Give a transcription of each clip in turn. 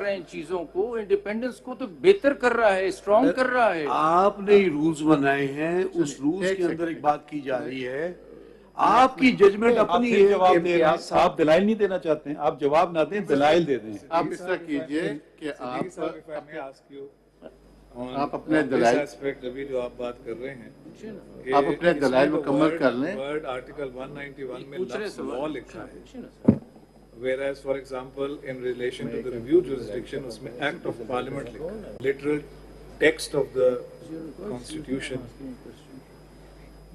रहे हैं चीजों को, इंडिपेंडेंस को तो बेहतर कर रहा है, स्ट्रॉन्ग कर रहा है। आपने ही रूल्स बनाए हैं, उस रूल्स के अंदर एक बात की जा रही है, आपकी जजमेंट अपनी है। जवाब दे रहे हैं, आप दलाइल नहीं देना चाहते हैं, आप जवाब ना दें, दलाइल दे दें। आप इस तरह कीजिए कि आप अपने दलाइल एस्पेक्ट अभी जो आप बात कर रहे हैं, आप अपने दलाइल मुकम्मल कर लें। वर्ड आर्टिकल 191 में लफ्ज़ लॉ लिखा है, whereas for example in relation to the review jurisdiction उसमें act of parliament लिखा है, literal text of the constitution,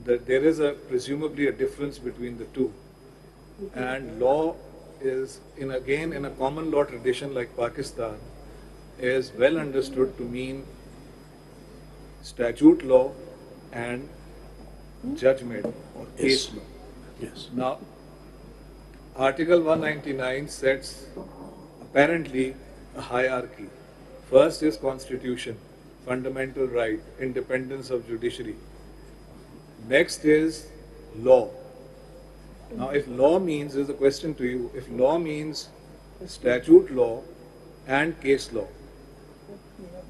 that there is a presumably a difference between the two, and law is in a common law tradition like Pakistan is well understood to mean statute law and judgment or case law. Yes. Now, Article 199 sets apparently a hierarchy. First is constitution, fundamental right, independence of judiciary. Next is law. Now, if law means, there's a question to you, if law means statute law and case law,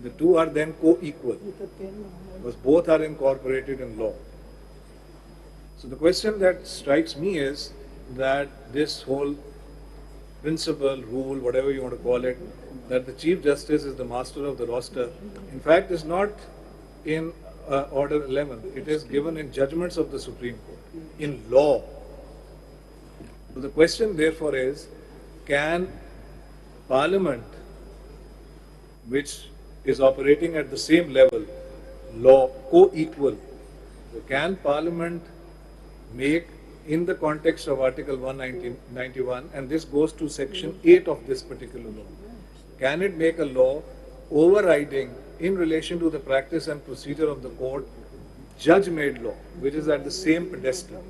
the two are then co-equal because both are incorporated in law. So the question that strikes me is that this whole principle, rule, whatever you want to call it, that the Chief Justice is the master of the roster, in fact is not in Order 11. It is given in judgments of the Supreme Court, in law. So the question therefore is, can Parliament, which is operating at the same level, law co-equal, can Parliament make, in the context of Article 191, and this goes to Section 8 of this particular law, can it make a law overriding in relation to the practice and procedure of the court, judge-made law, which is at the same pedestal?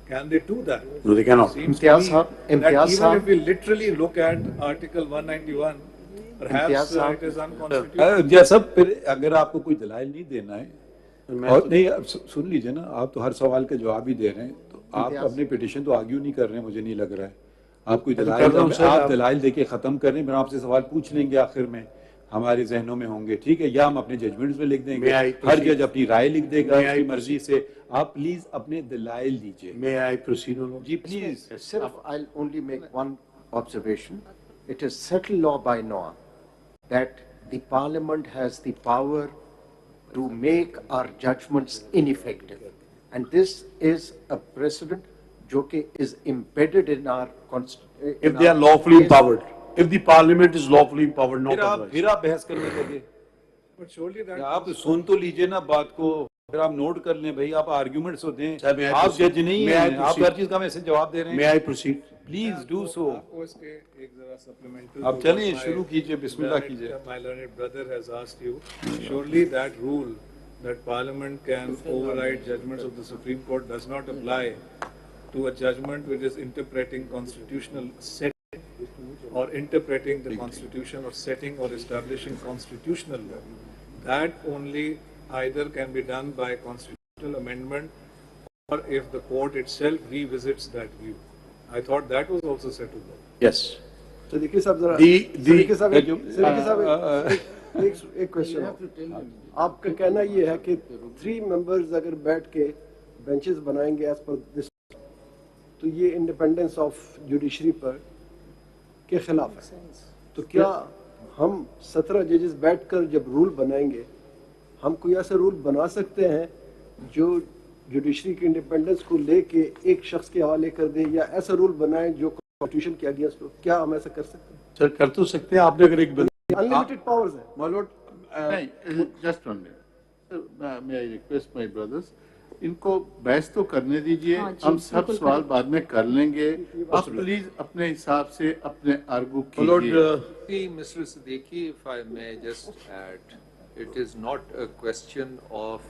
Can they do that? No, they cannot. Seems to me that even if we literally look at Article 191, perhaps it is unconstitutional. या सब फिर अगर आपको कोई दलाइल नहीं देना है और नहीं सुन लीजिए ना, आप तो हर सवाल का जवाब ही दे रहे हैं, तो आप अपनी पिटीशन तो आर्ग्यू नहीं कर रहे हैं, मुझे नहीं लग रहा है। आप कोई दलाइल आप दलाइल देके खत्म कर रहे हैं, फिर आपसे सवाल पूछ लेंगे, आखिर में हमारे जहनों में होंगे, ठीक है, या हम अपने जजमेंट्स में लिख देंगे, हर जज अपनी राय लिख देगा अपनी मर्जी से। आप प्लीज अपने दलाइल दीजिए। May I proceed on? जी प्लीज। सिर्फ I'll only make one observation. It is settled law by law that the Parliament has the power to make our judgments ineffective, and this is a precedent जो कि is embedded in our constitution. If they are lawfully empowered, if the Parliament is lawfully empowered, not otherwise. फिर आप बहस करने लगे। But surely that आप सुन तो लीजिए ना बात को, फिर आप नोट कर लें भाई, आप आर्ग्यूमेंट्स होते हैं, आप जज नहीं हैं, आप हर चीज का वैसे जवाब दे रहे हैं। May I proceed? Please do so. आपको इसके एक जरा supplemental आप चलिए शुरू कीजिए, बिस्मिल्लाह कीजिए। My learned brother has asked you, surely that rule that Parliament can override judgments of the Supreme Court does not apply to a judgment which is interpreting constitutional setting or interpreting the Constitution or setting or establishing constitutional law. That only either can be done by constitutional amendment or if the court itself revisits that view. I thought that was also settled. Yes. Siddiqui साहब जरा एक question है। आपका कहना ये है कि 3 members अगर बैठ के बेंचेस बनाएंगे एज पर दिस, तो ये इंडिपेंडेंस ऑफ जुडिशरी पर के खिलाफ है। तो क्या हम 17 जजेस बैठकर जब रूल बनाएंगे, हम कोई ऐसा रूल बना सकते हैं जो जुडिशरी की इंडिपेंडेंस को लेके एक शख्स के हवाले कर दे, या ऐसा रूल बनाएं जो कॉन्स्टिट्यूशन के अगेंस्ट हो? क्या हम ऐसा कर सकते हैं? सर कर तो सकते हैं, आपने अगर एक अनलिमिटेड पावर्स है। My lord, just one minute. May I request my brothers, इनको बहस तो करने दीजिए, हम सब सवाल बाद में कर लेंगे। आप प्लीज अपने हिसाब से अपने आर्गू कीजिए। Mr. Siddiqui, if I may just add, it is not a question of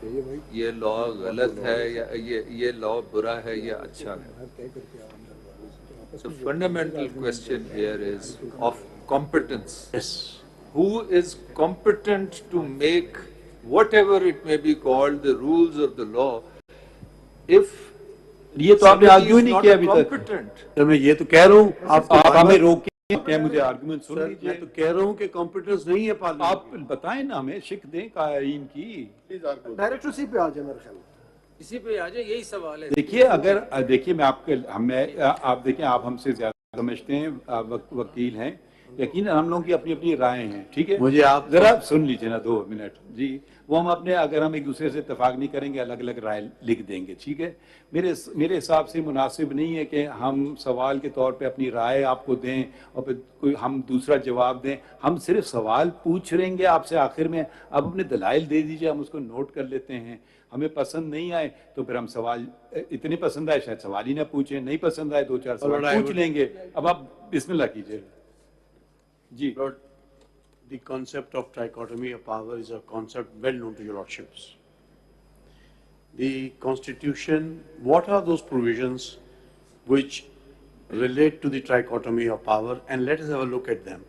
ये law गलत है या ये law बुरा है या अच्छा है। So fundamental question here is of competence. Yes. Who is competent to make whatever it may be called the rules of the law? If ये तो आपने आर्ग्यू नहीं किया अभी तक। competent, मैं ये तो कह रहा हूँ, आप हमें रोक क्या मुझे आर्गुमेंट सुन सर, लीजिए। मैं तो कह रहा हूँ कि कॉम्पिटेंस नहीं है पार्लियामेंट आप बताएं ना, हमें शिक दें कायरीन की। डायरेक्ट उसी पे आ जाए मेरे ख्याल में। इसी पे आ जाए, यही सवाल है। देखिए अगर देखिए मैं आपके हमें आप देखिए आप हमसे ज्यादा समझते हैं, वकील हैं, यकीन हम लोगों की अपनी अपनी राय हैं, ठीक है। मुझे आप जरा सुन लीजिए ना 2 मिनट जी। वो हम अपने अगर हम एक दूसरे से इतफाक नहीं करेंगे, अलग अलग राय लिख देंगे, ठीक है। मेरे हिसाब से मुनासिब नहीं है कि हम सवाल के तौर पे अपनी राय आपको दें और फिर कोई हम दूसरा जवाब दें। हम सिर्फ सवाल पूछ रहेंगे आपसे, आखिर में आप अपने दलाइल दे दीजिए, हम उसको नोट कर लेते हैं। हमें पसंद नहीं आए तो फिर हम सवाल, इतने पसंद आए शायद सवाल ही ना पूछें, नहीं पसंद आए 2-4 सवाल पूछ लेंगे। अब आप बिस्मिल्लाह कीजिए जी। Lord, the concept of trichotomy of power is a concept well known to your lordships. The Constitution, what are those provisions which relate to the trichotomy of power? And let us have a look at them.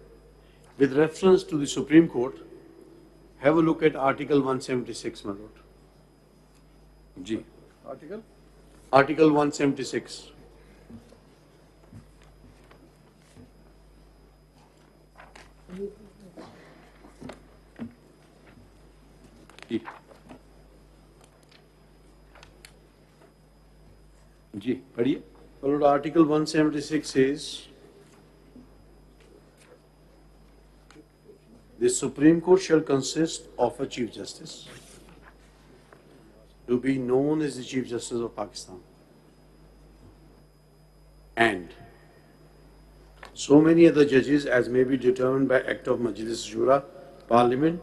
With reference to the Supreme Court, have a look at Article 176, my lord. जी article Article 176. जी जी पढ़िए। My lord, Article 176 says, the Supreme Court shall consist of a Chief Justice, to be known as the Chief Justice of Pakistan, and so many other judges as may be determined by Act of Majlis Shura, Parliament,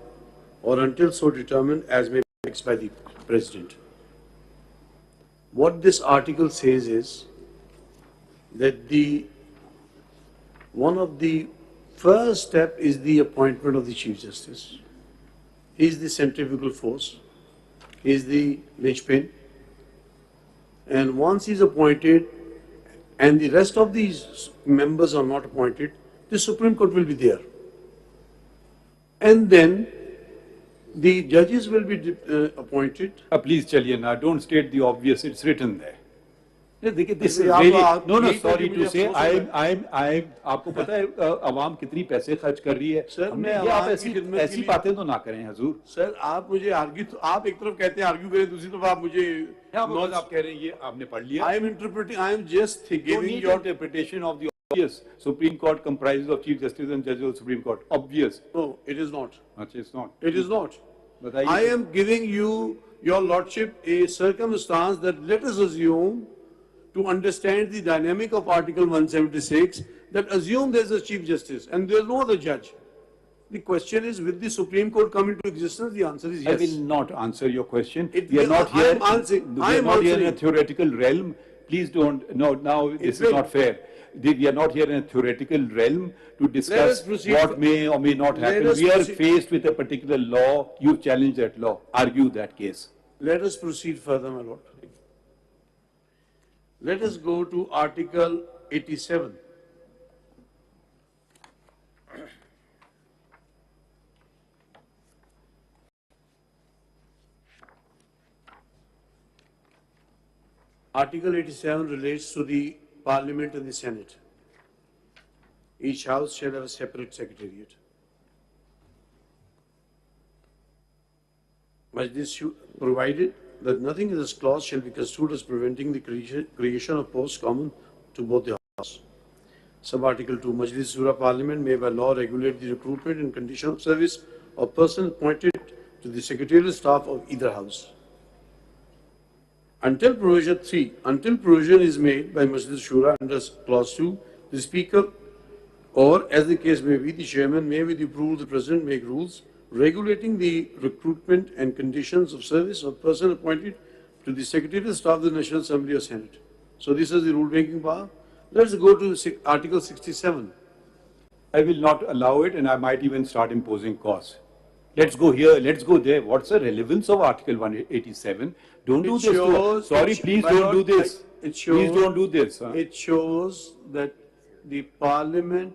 or until so determined as may be fixed by the President. What this article says is that one of the first step is the appointment of the Chief Justice. He is the centrifugal force, he is the linchpin, and once he is appointed and the rest of these members are not appointed, the Supreme Court will be there. And then the judges will be appointed. Please चलिए ना, don't state the obvious, it's written there. देखिए this is आप- really आप- no no यही तो sorry कि to मुझे से अफसोस हो रहा है। आई आपको पता है अवाम कितनी पैसे खर्च कर रही है। सर, हमने मैं ये आप अवाम की ऐसी खिदमत के ऐसी लिए- बातें तो ना करें हजूर। सर, आप मुझे आर्ग्यू, आप एक तरफ कहते हैं आर्ग्यू करें, दूसरी तरफ आप मुझे आप कह रहे हैं ये आपने पढ़ लिया। I am interpreting, I am just Don't giving need your interpretation of the obvious. Supreme Court comprises of Chief Justice and Judges of the Supreme Court. Obvious. No, it is not. अच्छा, it's not. It is not. बताइए। I am giving you, your lordship, a circumstance that let us assume, to understand the dynamic of Article 176, that assume there is a Chief Justice and there is no other judge. The question is, will the Supreme Court come into existence? The answer is I yes. will not answer your question. It We are will- not I here. am answering- We I are am not here in a answering. theoretical realm. Please don't. No, now this is will. not fair. We are not here in a theoretical realm to discuss proceed what for- may or may not let happen. us We are proceed- faced with a particular law. You challenge that law. Argue that case. Let us proceed further, my lord. Let us go to Article 87. Article 87 relates to the Parliament and the Senate. Each house shall have a separate secretariat. Majlis provided that nothing in this clause shall be construed as preventing the creation of posts common to both the houses. Sub-Article 2, Majlis Shura Parliament may by law regulate the recruitment and condition of service of persons appointed to the secretarial staff of either house. Until provision 3, until provision is made by Majlis Shura under clause 2, the Speaker or as the case may be, the Chairman may with the approval of the President make rules regulating the recruitment and conditions of service of person appointed to the Secretarial Staff of the National Assembly or Senate. So this is the rule-making power. Let's go to Article 67. I will not allow it, and I might even start imposing costs. Let's go here, let's go there. What's the relevance of Article 187? Don't do this. Sorry, please don't do this. Please don't do this. It shows that the Parliament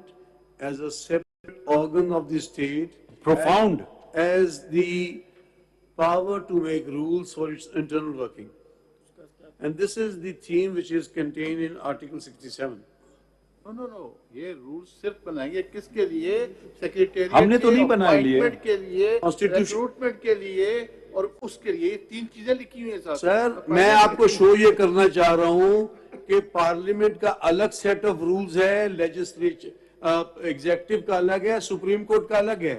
as a separate organ of the state Profound. as the power to make rules for its internal working. And this is the theme which is contained in Article 67. No, ये rule सिर्फ बनाएंगे किसके लिए? Secretariat हमने तो नहीं बनाए लिए। अपॉइंटमेंट के लिए, Constitution- रिक्रूटमेंट के लिए और उसके लिए 3 चीजें लिखी हुई हैं साहब। सर, मैं आपको शो ये करना चाह रहा हूं कि पार्लियामेंट का अलग सेट ऑफ रूल्स है, लेजिस्लेचर एग्जीक्यूटिव का अलग है, सुप्रीम कोर्ट का अलग है,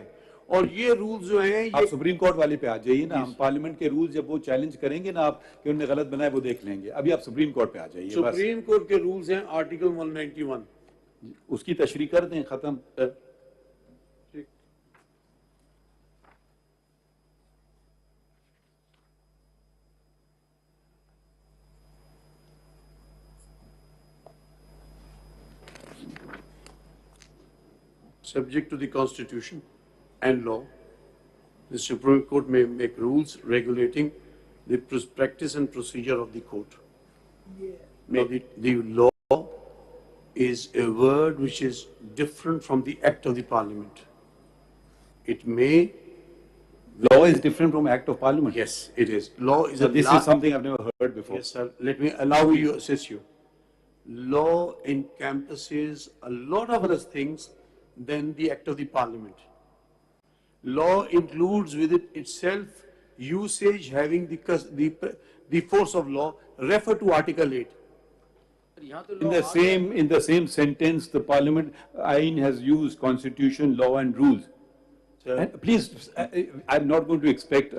और ये रूल्स जो हैं आप ये सुप्रीम कोर्ट वाले पे आ जाइए ना, हम पार्लियामेंट के रूल्स जब वो चैलेंज करेंगे ना आप कि उन्होंने गलत बनाए वो देख लेंगे। अभी आप सुप्रीम कोर्ट पे आ जाइए बस। सुप्रीम कोर्ट के रूल्स हैं आर्टिकल 191। उसकी तशरीह कर दें, खत्म। Subject to the Constitution and law, the Supreme Court may make rules regulating the practice and procedure of the court. Now, the law is a word which is different from the act of the parliament. It may, Law is different from act of parliament. yes, it is. Law is So a this is something I've never heard before. Yes, sir. Let me allow me to assist you. Law encompasses a lot of other things than the act of the parliament. Law includes with it itself usage having the force of law. Refer to Article 8. In the same sentence, the parliament Ain has used constitution, law and rules. And please, I'm not going to expect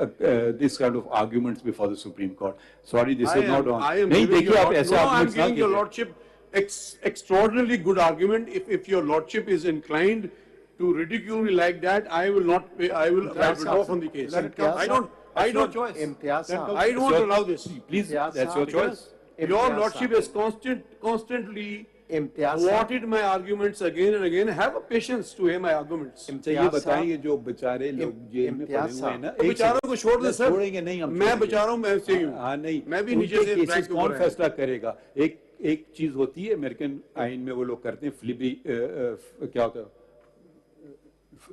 this kind of arguments before the Supreme Court. Sorry, this is not on. I am नहीं, giving देखिए, your आप lord- ऐसे no, I'm arguments ना giving your कीजिए। lordship extraordinarily good argument. If your lordship is inclined to ridicule me like that, I will not pay, I will withdraw from the case. I don't Imtiaz Saab. I don't allow this. Please, Imtiaz that's your Saab. choice. Your Imtiaz lordship Saab. has constantly Imtiaz Saab. thwarted my arguments again and again. Have a patience to hear my arguments. अच्छा, ये बताइए जो बेचारे लोग jail में पड़े हुए हैं ना, तो बेचारों को छोड़ दे सर। छोड़ेंगे नहीं हम, मैं बचा रहा हूँ, मैं से ही हूँ। हाँ नहीं, मैं भी नीचे उनके से केसेस रैंक पे कौन ऊपर फैसला करेगा? एक चीज होती है अमेरिकन आइन में, वो लोग करते हैं क्या होता है,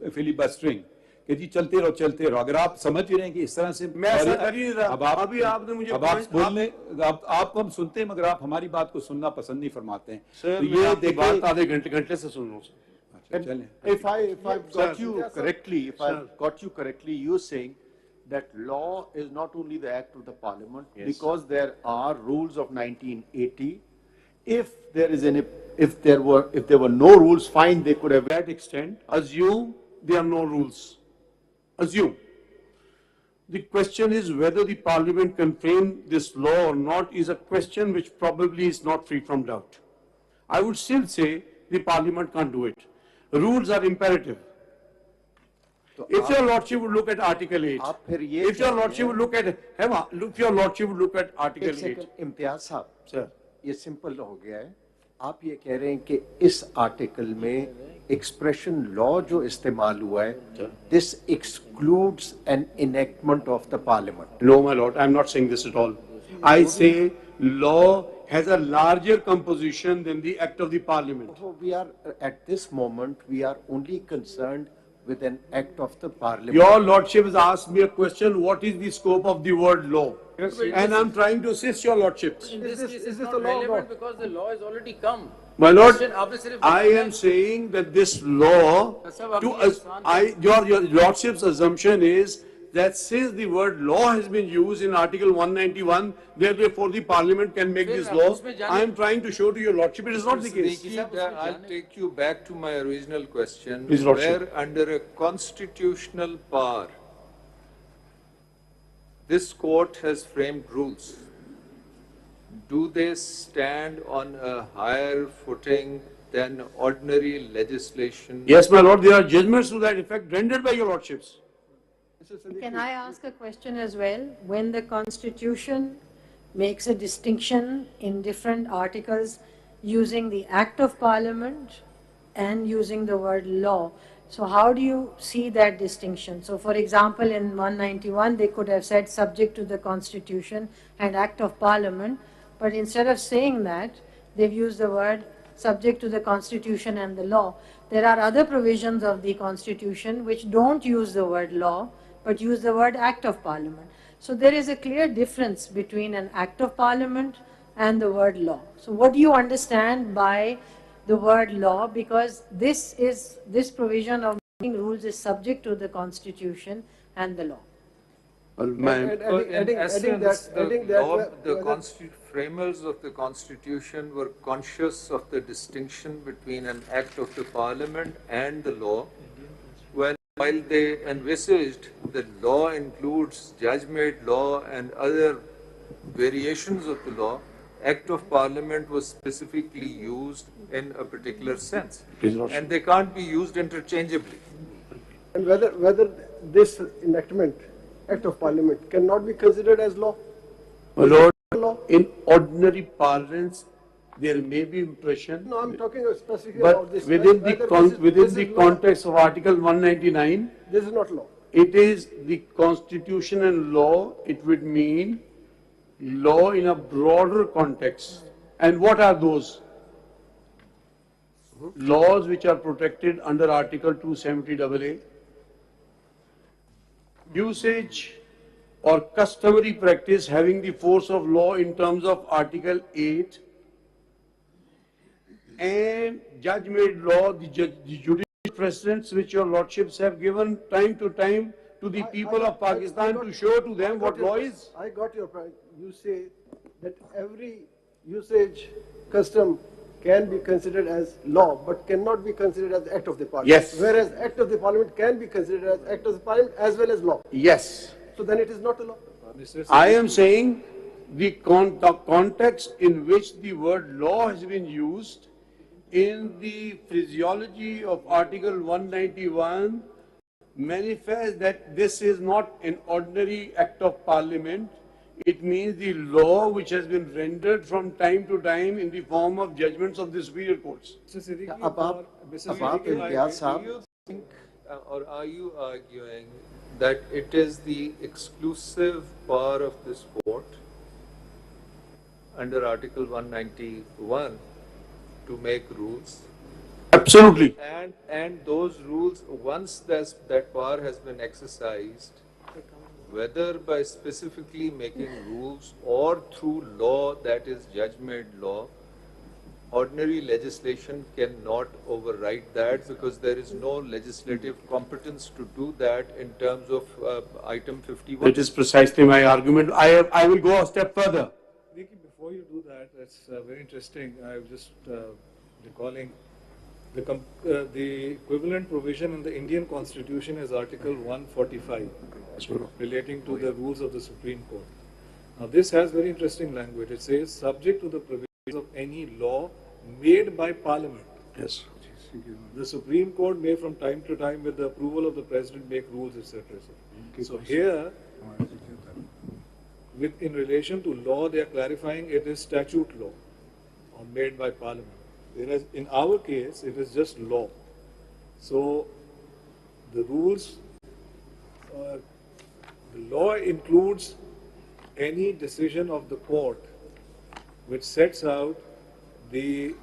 फिलिबस्टरिंग, कि जी चलते रहो। अगर आप समझ रहे हैं कि इस तरह से मैं ऐसा कर ही नहीं रहा। अभी आपने मुझे अब आप बोलने, आपको हम सुनते हैं मगर आप हमारी बात को सुनना पसंद नहीं फरमाते हैं। सर, तो ये ये देखिए देखिए, बात आधे घंटे से सुन रहा हूँ। चलें। If I've got you correctly, if I've got you correctly, you're saying that law is not only the act of the parliament, because there are rules of 1980. If there were no rules, fine, they could have. To that extent, assume there are no rules. Assume. The question is whether the parliament can frame this law or not is a question which probably is not free from doubt. I would still say the parliament can't do it. Rules are imperative. If your lordship would look at Article 8, आप फिर ये if your lordship would look at, if your lordship would look at Article 8, Imtiaz साहब, sir, ये simple हो गया है। आप ये कह रहे हैं कि इस आर्टिकल में एक्सप्रेशन लॉ जो इस्तेमाल हुआ है, this excludes an enactment of the parliament. no, my lord, I'm not saying this at all. I say law has a larger composition than the act of the parliament. So we are at this moment we are only concerned with an act of the parliament. Your lordship has asked me a question, what is the scope of the word law? And I'm trying to assist your lordship. In this case, it's this not the law or relevant not? because the law has already come. My lord, Question, आपने सिर्फ I बताया am saying that this law, साहब, to आप ये us, इंसान your lordship's assumption is that since the word law has been used in Article 191, therefore the parliament can make this law. I am trying to show to your lordship it is not the case. I'll take you back to my original question, His lordship. where under a constitutional power, this court has framed rules. Do they stand on a higher footing than ordinary legislation? Yes, my lord, there are judgments to that effect rendered by your lordships. Can I ask a question as well? When the Constitution makes a distinction in different articles using the Act of Parliament and using the word law, so how do you see that distinction? So for example, in 191, they could have said subject to the Constitution and Act of Parliament, but instead of saying that, they've used the word subject to the Constitution and the law. There are other provisions of the Constitution which don't use the word law, but use the word Act of Parliament. So there is a clear difference between an Act of Parliament and the word law. So what do you understand by the word law, because this provision of making rules is subject to the Constitution and the law. Well, And So in essence, adding that, the framers of the Constitution were conscious of the distinction between an act of the Parliament and the law, while they envisaged that law includes judge-made law and other variations of the law, Act of Parliament was specifically used in a particular sense, and they can't be used interchangeably. and whether this enactment, Act of Parliament, cannot be considered as law. my lord, Law. in ordinary parlance, there may be impression. No, I'm talking specifically But about this. within whether within this the is law. context of Article 199, This is not law. it is the Constitution and law. It would mean law in a broader context. And what are those? Laws which are protected under Article 270AA. Usage or customary practice having the force of law in terms of Article 8, and judge-made law, the judicial precedents which your lordships have given time to time to the people of Pakistan to show to them what law is. I got your point. You say that every usage, custom can be considered as law, but cannot be considered as act of the Parliament. Yes. Whereas act of the Parliament can be considered as act of the Parliament as well as law. Yes. So then it is not a law. I am saying the context in which the word law has been used in the phraseology of Article 191 manifests that this is not an ordinary act of Parliament. It means the law which has been rendered from time to time in the form of judgments of the superior courts. अब आप इम्तियाज साहब Do you think, or are you arguing that it is the exclusive power of this court under Article 191 to make rules? Absolutely. And those rules, once that power has been exercised, whether by specifically making rules or through law that is judge-made law, ordinary legislation cannot override that because there is no legislative competence to do that in terms of item 51. It is precisely my argument. I will go a step further. Vicky, before you do that, it's very interesting. I'm just recalling the equivalent provision in the Indian Constitution is Article 145, relating to the rules of the Supreme Court. Now, this has very interesting language. It says, subject to the provisions of any law made by Parliament. Yes. The Supreme Court may from time to time, with the approval of the President, make rules, etc. So here, in relation to law, they are clarifying it is statute law or made by Parliament. Whereas in our case, it is just law. So the rules, the law includes any decision of the court which sets out the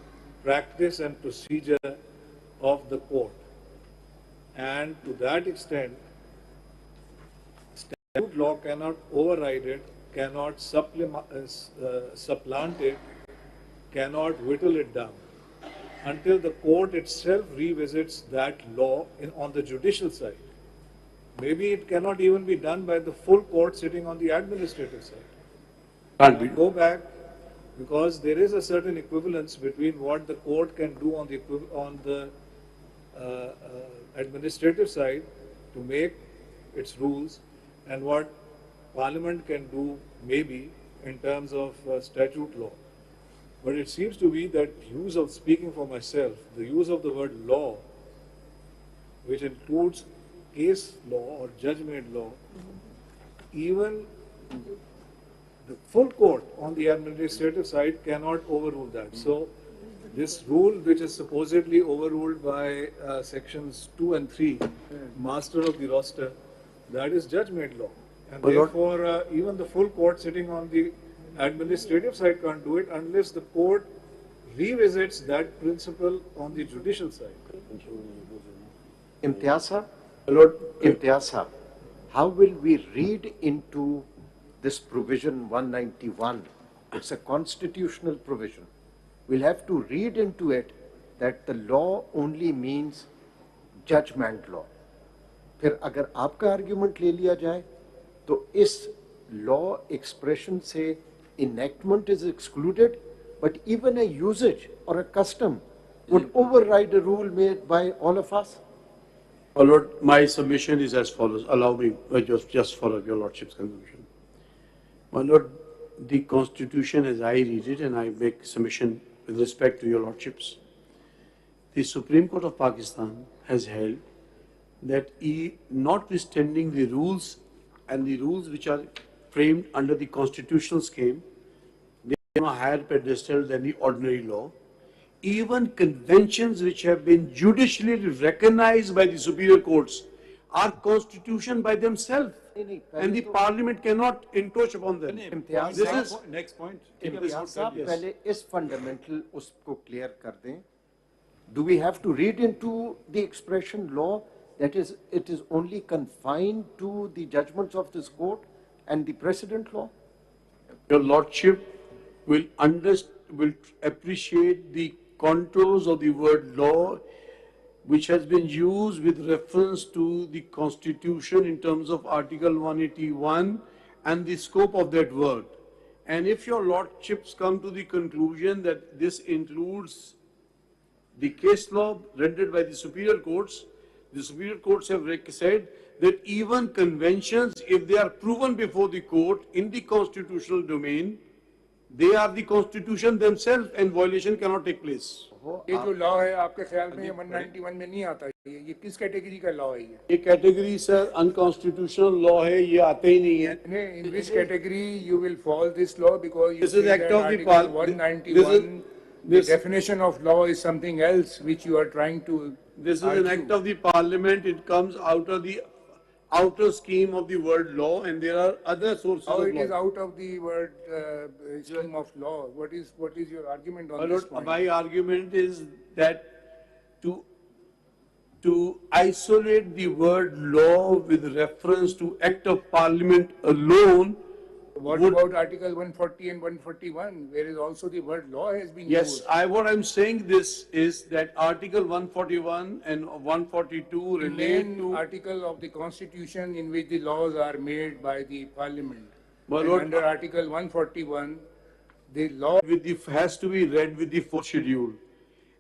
practice and procedure of the court. And to that extent, statute law cannot override it, cannot supplant it, cannot whittle it down until the court itself revisits that law on the judicial side. Maybe it cannot even be done by the full court sitting on the administrative side. Can't be. Go back, because there is a certain equivalence between what the court can do on the administrative side to make its rules and what Parliament can do maybe in terms of statute law. But it seems to be that use of, speaking for myself, the use of the word law, which includes case law or judge-made law, even the full court on the administrative side cannot overrule that. So this rule, which is supposedly overruled by sections 2 and 3, master of the roster, that is judge-made law. And therefore, even the full court sitting on the administrative side can't do it unless the court revisits that principle on the judicial side. Imtiaz Sahab? Lord, Imtiaz Sahab, how will we read into this provision 191? It's a constitutional provision. We'll have to read into it that the law only means judgment law. फिर अगर आपका argument ले लिया जाए तो इस law expression से enactment is excluded, but even a usage or a custom would override a rule made by all of us. My Lord, my submission is as follows. Allow me just for your Lordship's consumption. My Lord, the Constitution as I read it, and I make submission with respect to your Lordships, the Supreme Court of Pakistan has held that notwithstanding the rules and the rules which are framed under the constitutional scheme, they are on a higher pedestal than the ordinary law. Even conventions which have been judicially recognized by the superior courts are constitution by themselves, and the parliament cannot encroach upon them. This is next point. Imtiaz साहब पहले इस fundamental उसको clear कर दें. Do we have to read into the expression law that it is only confined to the judgments of this court and the precedent law? Your Lordship will appreciate the contours of the word law, which has been used with reference to the Constitution in terms of Article 181 and the scope of that word. And if your Lordships come to the conclusion that this includes the case law rendered by the superior courts have said that even conventions, if they are proven before the court in the constitutional domain, they are the constitution themselves and violation cannot take place. ये जो law है आपके ख्याल में ये 191 में नहीं आता, ये किस कैटेगरी का लॉ है? ये कैटेगरी सर अनकॉन्स्टिट्यूशनल लॉ है, ये आते ही नहीं है. In which category you will fall this law, because this is act of the Parliament. 191. The definition of law is something else which you are trying to. This is an act of the Parliament. It comes out of the outer scheme of the word law, and there are other sources of law. How it is out of the word scheme of law? What is your argument on this point? My argument is that to isolate the word law with reference to act of Parliament alone. What about Article 140 and 141, where is also the word law has been used? Yes, what I'm saying this is that Article 141 and 142 relate to article of the Constitution in which the laws are made by the Parliament. Lord, under Article 141, the law has to be read with the fourth schedule,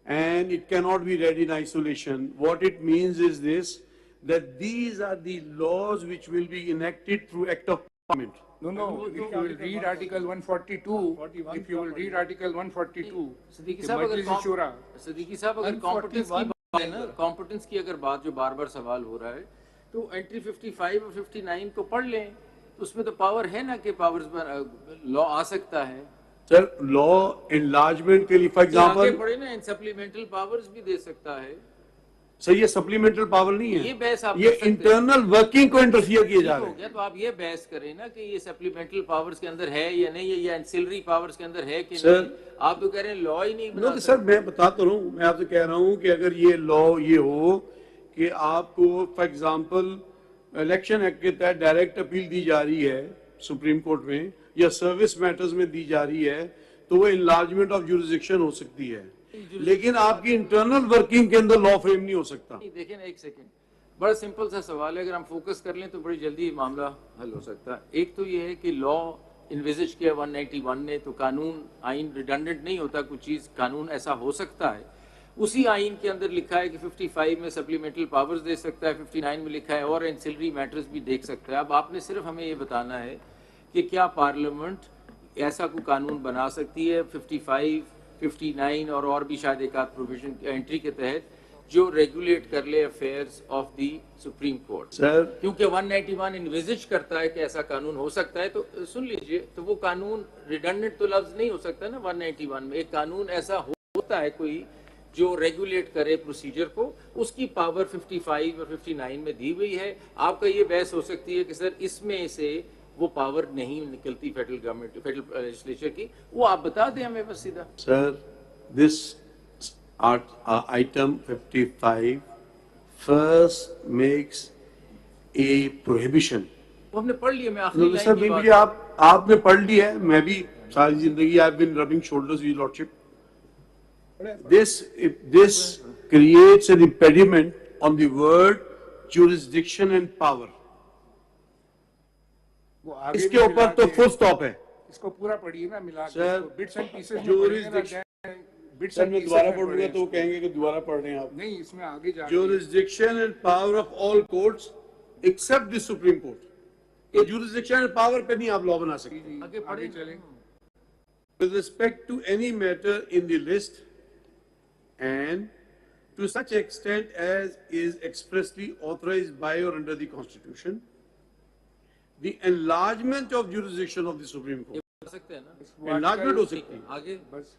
and it cannot be read in isolation. What it means is this, that these are the laws which will be enacted through act of Parliament. No, if you will read Article 142, if you will read Article 142, Siddiqui साहब अगर competence की बात है ना, competence की अगर बात जो बार बार सवाल हो रहा है, तो एंट्री 55 और 59 को पढ़ लें, तो उसमें तो पावर है ना कि पावर्स पर लॉ आ सकता है. सर लॉ एनलार्जमेंट के लिए फॉर एग्जांपल आगे बढ़े ना, सप्लीमेंटल पावर्स भी दे सकता है. सर ये सप्लीमेंटल पावर नहीं है, ये बहस आप ये इंटरनल वर्किंग को इंटरफियर किए जा रहे हैं. तो आप ये बहस करें ना कि ये सप्लीमेंटल पावर्स के अंदर है या नहीं, ये एंसिलरी पावर्स के अंदर है कि नहीं. आप तो कह रहे हैं लॉ ही नहीं बना. सर मैं बताता हूँ, मैं आपसे कह रहा हूँ कि अगर ये लॉ ये हो कि आपको फॉर एग्जांपल इलेक्शन एक्ट के तहत डायरेक्ट अपील दी जा रही है सुप्रीम कोर्ट में या सर्विस मैटर्स में दी जा रही है, तो वो इनलार्जमेंट ऑफ जुरिसडिक्शन हो सकती है, लेकिन आपकी इंटरनल वर्किंग के अंदर लॉ फ्रेम नहीं हो सकता. देखिए ना, एक सेकंड, बड़ा सिंपल सा सवाल है, अगर हम फोकस कर लें तो बड़ी जल्दी मामला हल हो सकता है. एक तो ये है कि लॉ इन्विजिज किया 191 ने, तो कानून आइन रिडंडेंट नहीं होता, कुछ चीज़ कानून ऐसा हो सकता है. उसी आइन के अंदर लिखा है कि 55 में सप्लीमेंटल पावर्स दे सकता है, 59 में लिखा है और एंसिलरी मैटर्स भी देख सकता है. अब आपने सिर्फ हमें ये बताना है कि क्या पार्लियामेंट ऐसा कोई कानून बना सकती है 55, 59 और भी शायद एक आध प्रोविजन एंट्री के तहत जो रेगुलेट कर ले affairs of the supreme court. Sir क्योंकि 191 इन्विजिज करता है कि ऐसा कानून हो सकता है, तो सुन लीजिए, तो वो कानून रिडंडेंट तो लफ्ज नहीं हो सकता ना 191 में. एक कानून ऐसा होता है कोई जो रेगुलेट करे प्रोसीजर को, उसकी पावर 55 और 59 में दी हुई है. आपका ये बहस हो सकती है कि सर इसमें से वो पावर नहीं निकलती फेडरल गवर्नमेंट, फेडरल लेजिस्लेचर की, वो आप बता दें हमें बस सीधा. Sir this item 55 first makes a prohibition. वो हमने पढ़ लिया. मैं आखिरी सर भी आपने पढ़ लिया है, मैं भी सारी जिंदगी I've been rubbing shoulders with your lordship. this creates an impediment on the word jurisdiction and power. वो आगे इसके भी ऊपर मिला तो के- full stop है. इसको पूरा पढ़िए ना मिला के, Sir, इसको बिट्स एंड पीसेस में jurisdiction- पढ़ेंगे ना, बिट्स सर एंड मैं पीसेस दोबारा में पढ़ूंगा तो वो पढ़ें कहेंगे कि दोबारा पढ़ रहे हैं आप. नहीं, इसमें आगे जाके Jurisdiction and power of all courts except the Supreme Court. ये jurisdiction and power पे नहीं आप law बना सकते. आगे चलें. With respect to any matter in the list and to such extent as is expressly authorized by or under the Constitution, the enlargement of jurisdiction of the Supreme Court. कर सकते हैं ना Enlargement हो सकती है. आगे बस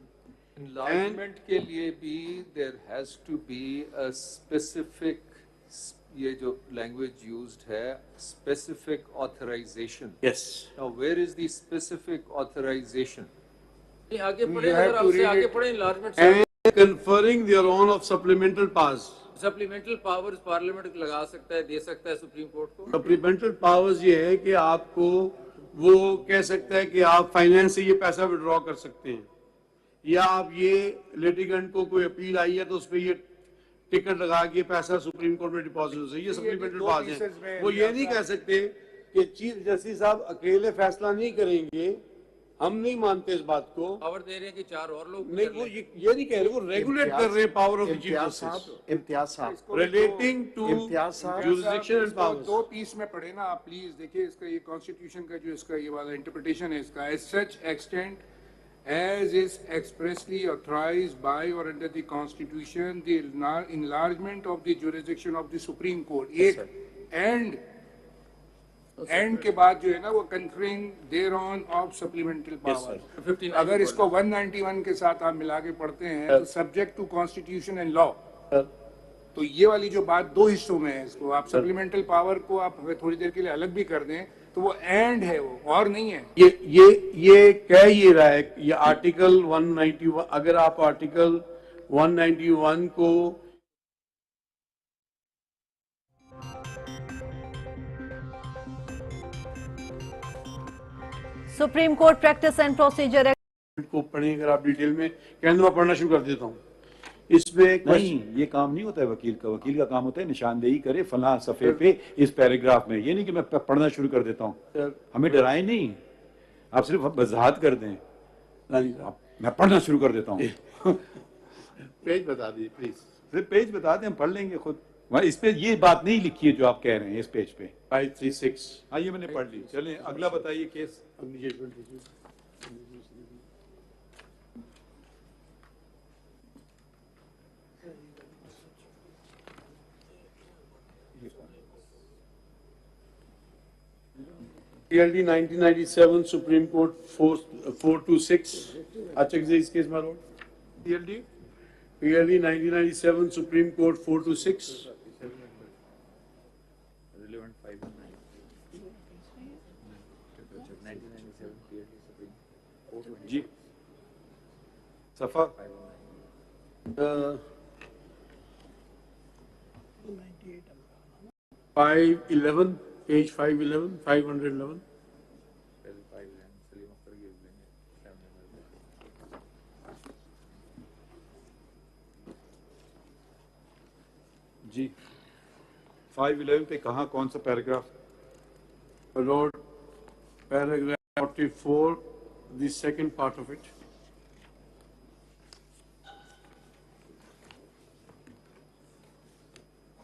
Enlargement के लिए भी there has to be a specific, ये जो language used है, specific authorization. Yes. Now where is the specific authorization? नहीं, आगे पढ़े, You have अगर to आपसे read आगे it. पढ़े enlargement And conferring thereon of supplemental powers. Supplemental powers parliament लगा सकता है, दे सकता है सुप्रीम कोर्ट को. सप्लीमेंटल पावर्स ये है कि आपको वो कह सकता है कि आप फाइनेंस से ये पैसा विड्रॉ कर सकते हैं, या आप ये लिटिगेंट को कोई अपील आई है तो उस पर ये टिकट लगा के पैसा सुप्रीम कोर्ट में डिपॉजिट हो सकता है. ये सप्लीमेंटल दो पावर्स pieces में हैं. वो ये नहीं कह सकते कि चीफ जस्टिस साहब अकेले फैसला नहीं करेंगे, हम नहीं मानते इस बात को. पावर दे रहे हैं कि चार और लोग नहीं, वो ये नहीं कह रहे, वो रेगुलेट कर रहे हैं power of the chief justice Imtiaz साहब रिलेटिंग टू इम्तियाज साहब jurisdiction and इसको powers. दो पीस में पढ़े ना आप प्लीज. देखिए इसका ये कॉन्स्टिट्यूशन का जो इसका ये वाला इंटरप्रिटेशन है इसका, as such extent as is expressly authorized by or under the constitution, the enlargement of the jurisdiction of the Supreme Court. एक and के बाद जो है ना वो conferring thereon of supplemental power. 59 अगर इसको 191 के साथ आप मिला के पढ़ते हैं तो subject to constitution and law. तो ये वाली जो बात दो हिस्सों में है, इसको आप सप्लीमेंटल पावर को आप थोड़ी देर के लिए अलग भी कर दें तो वो एंड है, वो और नहीं है. ये कह ये रहा है, ये आर्टिकल 191, अगर आप आर्टिकल 191 को supreme court practice and procedure को पढ़ें, अगर आप डिटेल में कहने मैं पढ़ना शुरू कर देता हूँ. इसमें नहीं, ये काम नहीं होता है वकील का. वकील का काम होता है निशानदेही करे फलां सफे पे इस पैराग्राफ में. ये नहीं कि मैं पढ़ना शुरू कर देता हूँ. हमें डराए नहीं, आप सिर्फ वजाहत कर दें. मैं पढ़ना शुरू कर देता हूँ. पेज बता दीजिए प्लीज. सिर्फ पेज बता दें, हम पढ़ लेंगे खुद. वहाँ इस पे ये बात नहीं लिखी है जो आप कह रहे हैं इस पेज पे. 536. हाँ, ये मैंने पढ़ ली. चलें अगला बताइए case. PLD 1997 Supreme Court 426. Achak ji, is case my lord. PLD 1997 Supreme Court 426. relevant 5 and 9 1997 PLD Supreme Court जी सफा 511, page 511, 511. जी 511 पे कहाँ कौन सा paragraph? Lord, paragraph 44, the second part of it.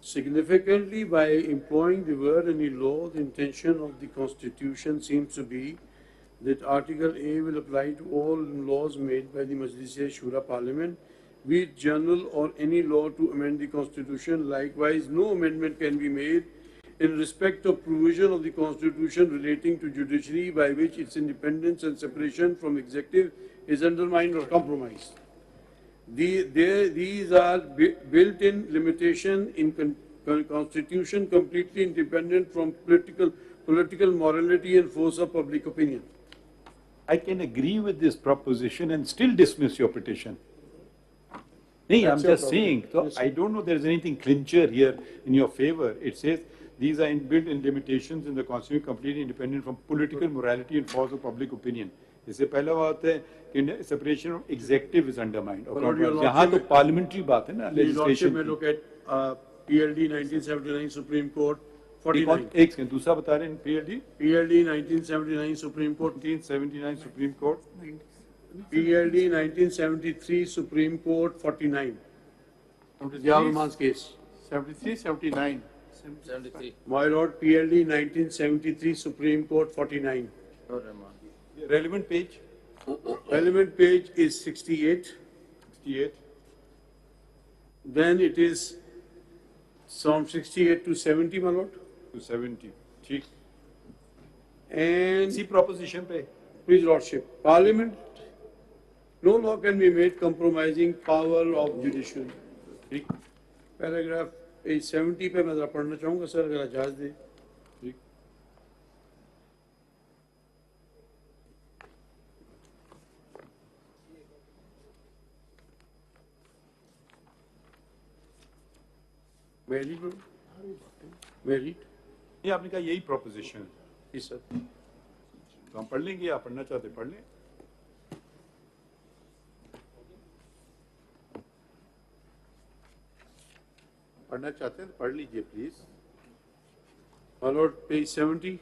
Significantly, by employing the word any law, the intention of the Constitution seems to be that Article A will apply to all laws made by the Majlis-e-Shura Parliament, be it general or any law to amend the Constitution. Likewise, no amendment can be made in respect of provision of the Constitution relating to judiciary by which its independence and separation from executive is undermined or compromised. These are built-in limitation in Constitution completely independent from political morality and force of public opinion. I can agree with this proposition and still dismiss your petition. Nee, I'm just saying, so I don't know there is anything clincher here in your favor. It says these are inbuilt in limitations in the Constitution completely independent from political morality and force of public opinion. इससे पहले बात है कि separation of executive is undermined और Lord, Your यहाँ तो Lordship, parliamentary बात है ना Your Lordship लेजिस्लेशन may की। look at PLD 1979 Supreme Court एक 49. एक सेकंड दूसरा बता रहे हैं PLD PLD 1979 Supreme Court 1979 supreme court PLD 1973 Supreme Court 49. Jawar Rahman's case. 73, 79. 73. My Lord, PLD 1973 Supreme Court 49. Relevant page Relevant page is 68. 68 Then it is from 68 to 70, my Lord. to 70 ठीक And इसी proposition पे Please Lordship, Parliament, no law can be made compromising power of judiciary. ठीक Paragraph 70 पे मैं जरा पढ़ना चाहूँगा sir अगर इजाज़त दे। ठीक May I read? ये आपने कहा यही प्रोपोजिशन है Yes, sir. तो हम पढ़ लेंगे आप पढ़ना चाहते पढ़ लें पढ़ना चाहते हैं तो पढ़ लीजिए प्लीज। My Lord, page 70.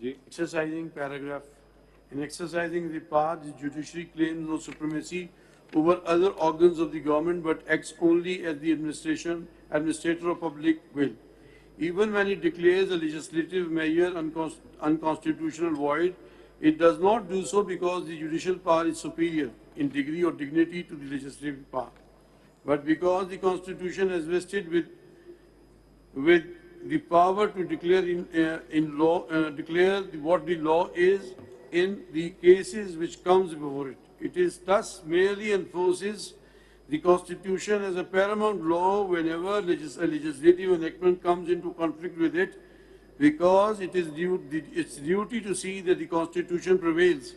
जी Exercising paragraph. In exercising the power, the judiciary claims no supremacy over other organs of the government, but acts only as the administrator of public will. Even when it declares a legislative measure unconstitutional void, it does not do so because the judicial power is superior in degree or dignity to the legislative power, but because the Constitution has vested with the power to declare what the law is in the cases which comes before it. It is thus merely enforces the Constitution as a paramount law whenever a legislative enactment comes into conflict with it, because it is its duty to see that the Constitution prevails.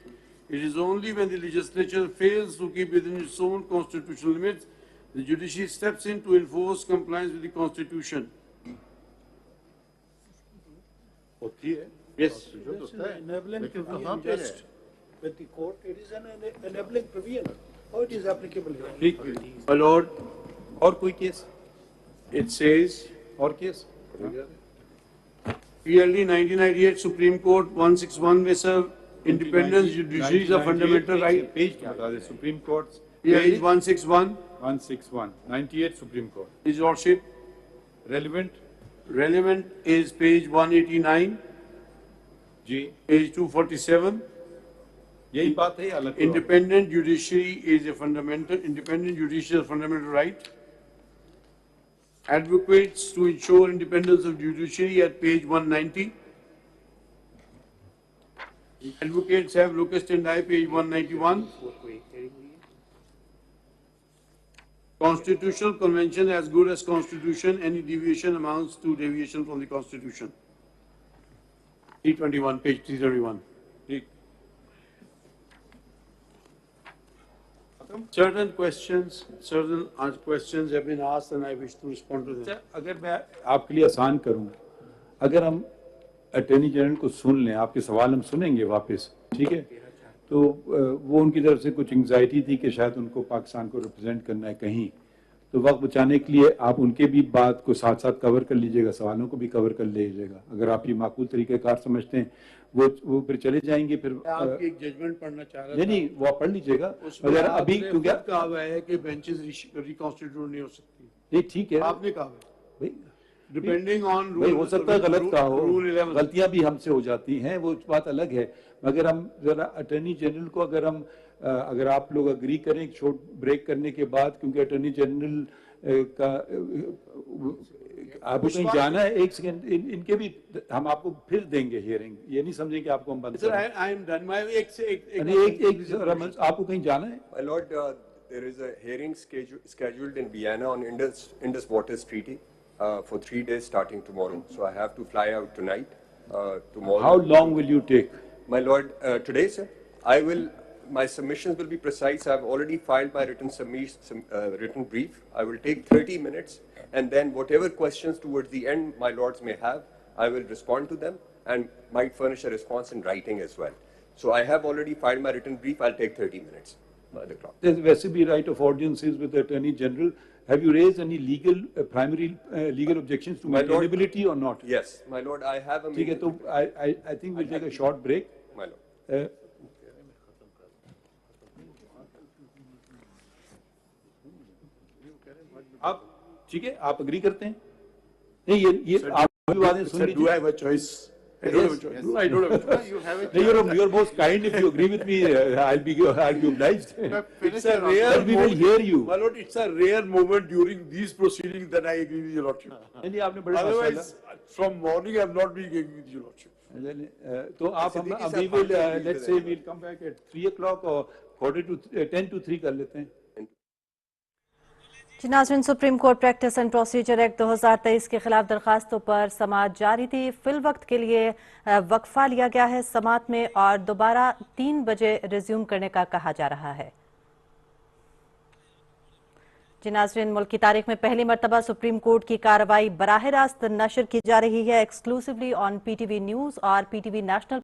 It is only when the legislature fails to keep within its own constitutional limits, the judiciary steps in to enforce compliance with the Constitution. होती है Yes. जो होता है Enabling लेकिन provision कहाँ पे है? just with the court, it is an enabling provision. How it is applicable here? ठीक My Lord, और कोई केस it says, और केस PLD 1998 Supreme Court 161 में sir, independence judiciary is a fundamental right. Page बता दे Supreme Court Page 161, 161 98 Supreme Court His Lordship. Relevant Relevant is page 189, जी page 247. यही बात है अलग Independent judiciary is a fundamental right. Advocates to ensure independence of judiciary at page 190. Advocates have locus standi, page 191. Constitutional convention as good as constitution, any deviation amounts to deviation from the constitution. 321, page 331. ठीक Certain questions have been asked and I wish to respond to them. अच्छा, अगर मैं आपके लिए आसान करूं, अगर हम अटॉर्नी जनरल को सुन लें, आपके सवाल हम सुनेंगे वापस, ठीक है? तो वो उनकी तरफ से कुछ एंग्जाइटी थी कि शायद उनको पाकिस्तान को रिप्रेजेंट करना है कहीं, तो वक्त बचाने के लिए आप उनके भी बात को साथ साथ कवर कर लीजिएगा, सवालों को भी कवर कर लीजिएगा। अगर आप ये माकूल तरीक़ेकार समझते हैं, वो फिर चले जाएंगे। फिर आपकी एक जजमेंट पढ़ना चाह रहा था। नहीं, वो आप पढ़ लीजिएगा। अगर अभी क्योंकि कहा हुआ है कि बेंचेस रिकॉन्स्टिट्यूट नहीं हो सकती, ये ठीक है, आपने कहा भाई डिपेंडिंग ऑन भाई हो सकता है गलत कहा हो, गलतियां भी हमसे हो जाती हैं, वो बात अलग है। मगर हम जरा अटॉर्नी जनरल को अगर आप लोग अग्री करें शॉर्ट ब्रेक करने के बाद, क्योंकि अटॉर्नी जनरल का आपको कहीं जाना है, एक सेकंड इनके भी हम आपको फिर देंगे हियरिंग, ये नहीं समझें कि आपको हम बंद sir I am done my एक आपको कहीं जाना है। My Lord, there is a hearing scheduled in Vienna on Indus Waters Treaty for 3 days starting tomorrow. So I have to fly out tonight. Tomorrow. How long will you take? My Lord, today, sir, my submissions will be precise. I've already filed my written brief. I will take 30 minutes, and then whatever questions towards the end my lords may have, I will respond to them. and might furnish a response in writing as well. So I have already filed my written brief. I'll take 30 minutes by the clock. There's वैसे भी right of audiences with the Attorney General. Have you raised any legal, primary legal objections to maintainability or not? Yes, my lord, I have a ठीक है, तो I think we'll take a short break. My lord. आप ठीक है, आप agree करते हैं? नहीं ये आप भी बातें सुन लीजिए. Do I have a choice? I don't have a choice. No, I don't have a choice. You have a choice. You're most kind. If you agree with me, I'll be obliged. It's a rare we will hear you. My lord, it's a rare moment during these proceedings that I agree with your lordship. नहीं आपने बड़े Otherwise, from morning I have not been agreeing with your lordship. तो आप हम we will let's say we'll come back at 3 o'clock or 10 to 3 कर लेते हैं. नाज़रीन, supreme court practice and procedure act 2023 के खिलाफ दरखास्तों पर समाअत जारी थी. फिल वक्त के लिए वक्फा लिया गया है समाअत में और दोबारा 3 बजे रिज्यूम करने का कहा जा रहा है. जी नाज़रीन, मुल्क की तारीख में पहली मरतबा सुप्रीम कोर्ट की कार्रवाई बराह रास्त नशर की जा रही है, एक्सक्लूसिवली ऑन PTV न्यूज़ और PTV नेशनल